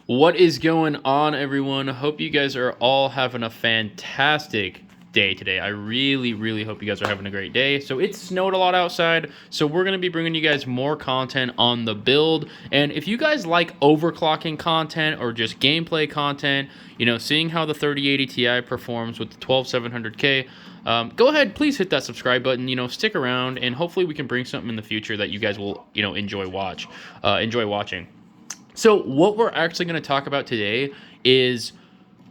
What is going on, everyone? Hope you guys are all having a fantastic day today. I really hope you guys are having a great day. So it snowed a lot outside, so we're going to be bringing you guys more content on the build. And if you guys like overclocking content or just gameplay content, you know, seeing how the 3080 Ti performs with the 12700K, go ahead, please hit that subscribe button, you know, stick around, and hopefully we can bring something in the future that you guys will, you know, enjoy watching. So what we're actually going to talk about today is,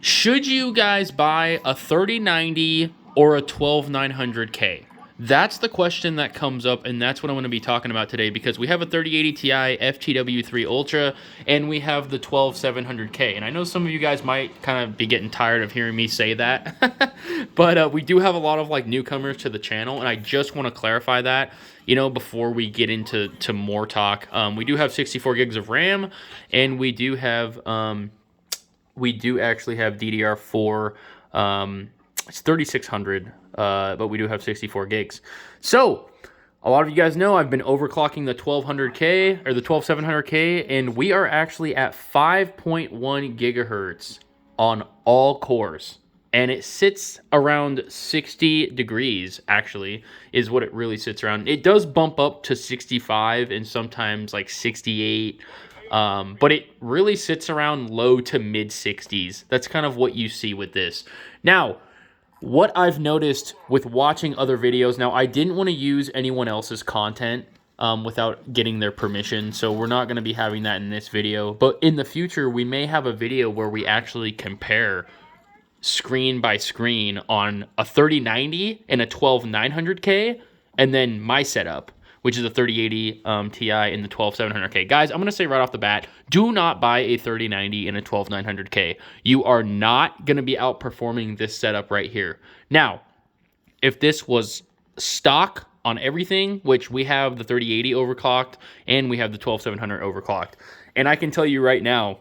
should you guys buy a 3090 or a 12900K? That's the question that comes up, and that's what I'm going to be talking about today, because we have a 3080 Ti FTW3 Ultra and we have the 12700K. And I know some of you guys might kind of be getting tired of hearing me say that, but we do have a lot of like newcomers to the channel, and I just want to clarify that, you know, before we get into more talk. We do have 64 gigs of RAM, and we do have actually have DDR4. It's 3600, but we do have 64 gigs. So a lot of you guys know I've been overclocking the 1200K or the 12700K, and we are actually at 5.1 gigahertz on all cores. And it sits around 60 degrees, actually, is what it really sits around. It does bump up to 65 and sometimes like 68, but it really sits around low to mid 60s. That's kind of what you see with this. Now, what I've noticed with watching other videos, now I didn't want to use anyone else's content without getting their permission, so we're not going to be having that in this video. But in the future, we may have a video where we actually compare screen by screen on a 3090 and a 12900K, and then my setup, which is a 3080 Ti and the 12700K. Guys, I'm going to say right off the bat, do not buy a 3090 and a 12900K. You are not going to be outperforming this setup right here. Now, if this was stock on everything, which we have the 3080 overclocked and we have the 12700 overclocked, and I can tell you right now,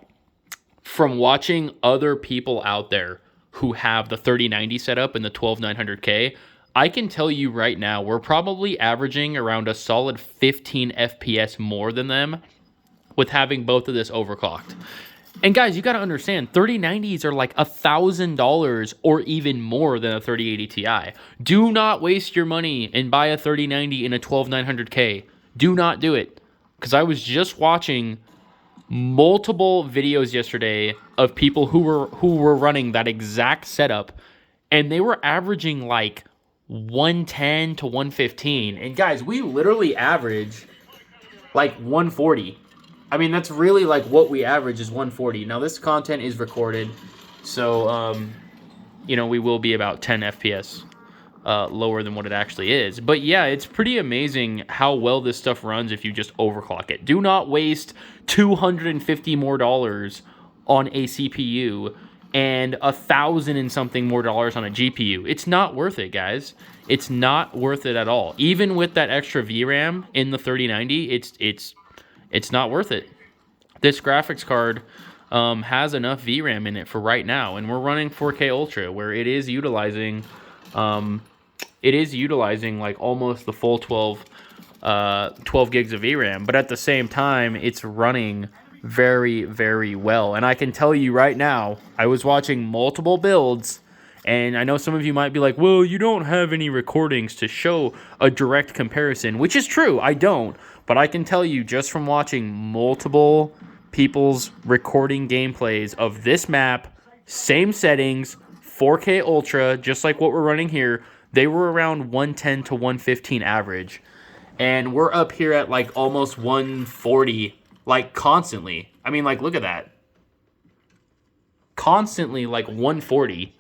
from watching other people out there who have the 3090 setup and the 12900K, I can tell you right now, we're probably averaging around a solid 15 FPS more than them with having both of this overclocked. And guys, you got to understand, 3090s are like $1,000 or even more than a 3080 Ti. Do not waste your money and buy a 3090 and a 12900K. Do not do it. Because I was just watching multiple videos yesterday of people who were running that exact setup, and they were averaging like 110 to 115. And guys, we literally average like 140. I mean, that's really like what we average is 140. Now this content is recorded, so you know, we will be about 10 FPS lower than what it actually is. But yeah, it's pretty amazing how well this stuff runs if you just overclock it. Do not waste $250 more on a CPU and $1,000 and something more on a GPU. It's not worth it, guys. It's not worth it at all. Even with that extra VRAM in the 3090, it's not worth it. This graphics card has enough VRAM in it for right now, and we're running 4K Ultra, where it is utilizing like almost the full 12 gigs of VRAM, but at the same time, it's running very well. And I can tell you right now, I was watching multiple builds, and I know some of you might be like, well, you don't have any recordings to show a direct comparison, which is true, I don't. But I can tell you just from watching multiple people's recording gameplays of this map, same settings, 4K Ultra, just like what we're running here, they were around 110 to 115 average. And we're up here at like almost 140, like constantly. I mean, like, look at that. Constantly like 140.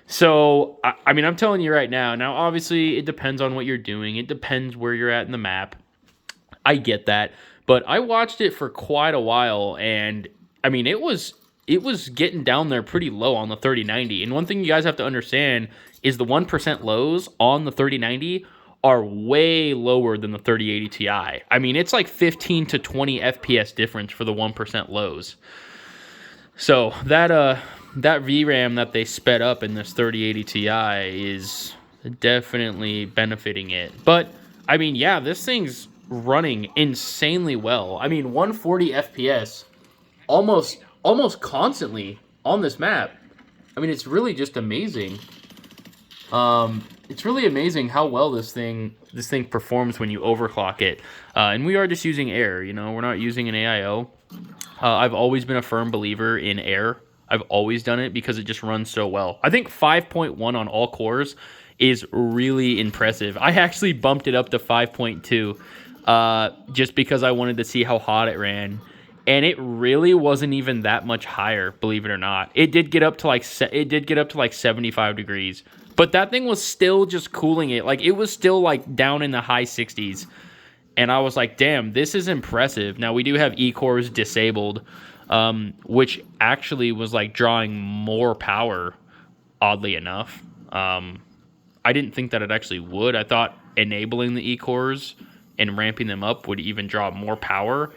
So, I mean, I'm telling you right now. Now, obviously, it depends on what you're doing. It depends where you're at in the map. I get that. But I watched it for quite a while, and I mean, it was getting down there pretty low on the 3090. And one thing you guys have to understand is the 1% lows on the 3090 are way lower than the 3080 Ti. I mean, it's like 15 to 20 FPS difference for the 1% lows. So that VRAM that they sped up in this 3080 Ti is definitely benefiting it. But I mean, yeah, this thing's running insanely well. I mean, 140 FPS almost almost constantly on this map. I mean, it's really just amazing. It's really amazing how well this thing performs when you overclock it. And we are just using air, you know, we're not using an AIO. I've always been a firm believer in air. I've always done it because it just runs so well. I think 5.1 on all cores is really impressive. I actually bumped it up to 5.2 just because I wanted to see how hot it ran. And it really wasn't even that much higher, believe it or not. It did get up to like 75 degrees. But that thing was still just cooling it. Like, it was still like down in the high 60s. And I was like, damn, this is impressive. Now, we do have E-cores disabled, which actually was like drawing more power, oddly enough. I didn't think that it actually would. I thought enabling the E-cores and ramping them up would even draw more power.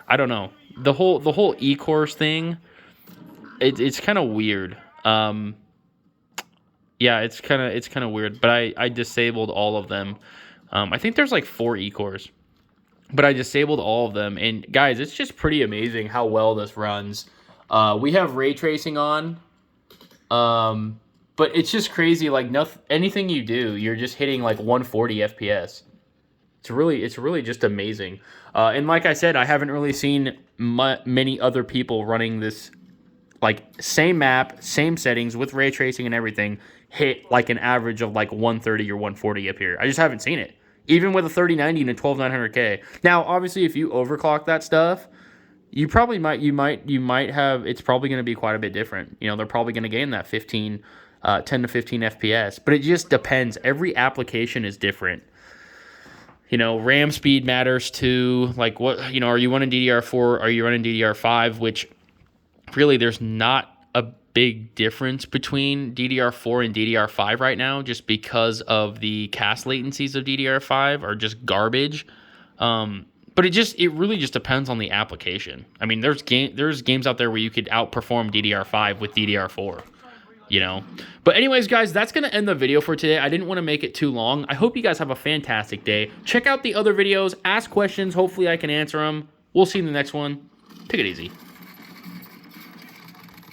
I don't know. The whole E-cores thing, it's kind of weird. Yeah, it's kind of weird. But I disabled all of them. I think there's like 4 E-cores. But I disabled all of them. And guys, it's just pretty amazing how well this runs. We have ray tracing on. But it's just crazy. Like, anything you do, you're just hitting like 140 FPS. It's really just amazing. And like I said, I haven't really seen many other people running this, like, same map, same settings with ray tracing and everything, hit like an average of like 130 or 140 up here. I just haven't seen it. Even with a 3090 and a 12900K. Now, obviously, if you overclock that stuff, you probably might have, it's probably going to be quite a bit different. You know, they're probably going to gain that 10 to 15 FPS. But it just depends. Every application is different. You know, RAM speed matters too. Like, what, you know, are you running DDR4? Are you running DDR5? Which really, there's not a big difference between DDR4 and DDR5 right now, just because of the cast latencies of DDR5 are just garbage. But it really just depends on the application. I mean, there's games out there where you could outperform DDR5 with DDR4. You know. But anyways, guys, that's going to end the video for today. I didn't want to make it too long. I hope you guys have a fantastic day. Check out the other videos. Ask questions. Hopefully I can answer them. We'll see you in the next one. Take it easy.